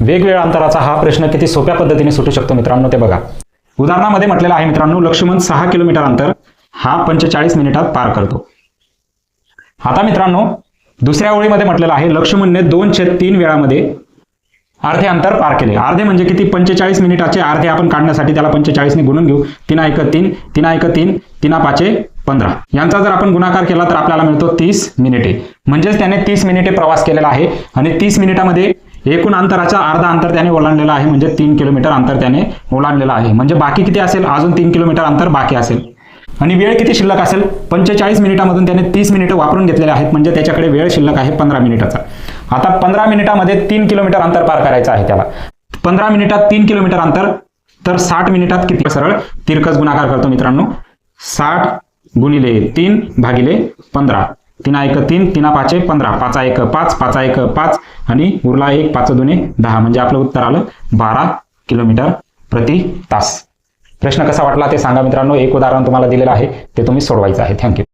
वेगवेगळ्या अंतराचा हा प्रश्न किती सोप्या पद्धतीने सुटू शकतो मित्रांनो ते बघा. उदाहरणामध्ये म्हटलेलं आहे मित्रांनो, लक्ष्मण 6 किलोमीटर अंतर हा 45 मिनिटात पार करतो. आता मित्रांनो दुसऱ्या ओळीमध्ये म्हटलेलं आहे, लक्ष्मणने 2/3 वेळामध्ये अर्धे अंतर पार केले. अर्धे म्हणजे किती? 45 मिनिटाचे अर्धे आपण काढण्यासाठी त्याला 45 ने गुणून घेऊ. 3 × 3 3 × 3 3 × 5 15. यांचा जर आपण गुणाकार केला तर आपल्याला मिळतो 30 मिनिटे. म्हणजेच त्याने 30 मिनिटे प्रवास केलेला आहे आणि 30 मिनिटामध्ये एकूण अंतराचा अर्धा अंतर त्याने ओलांडलेलं आहे, म्हणजे 3 किलोमीटर अंतर त्याने ओलांडलेलं आहे. म्हणजे बाकी किती असेल? अजून 3 किलोमीटर अंतर बाकी असेल. आणि वेळ किती शिल्लक असेल? 45 मिनिटामधून त्याने 30 मिनिटं वापरून घेतलेले आहेत, म्हणजे त्याच्याकडे वेळ शिल्लक आहे 15 मिनिटाचा. आता 15 मिनिटामध्ये 3 किलोमीटर अंतर पार करायचं आहे त्याला. 15 मिनिटात 3 किलोमीटर अंतर, तर 60 मिनिटात किती? सरळ तिरकस गुणाकार करतो मित्रांनो. 60 गुणिले 3 भागिले 15. 3 × 1 3 3 × 5 15. 5 × 1 5 5 × 1 5 आणि उरला 1 5 × 2 10. म्हणजे आपलं उत्तर आलं 12 किलोमीटर प्रति तास. प्रश्न कसा वाटला ते सांगा मित्रांनो. एक उदाहरण तुम्हाला दिलेलं आहे, ते तुम्ही सोडवायचं आहे. थँक्यू.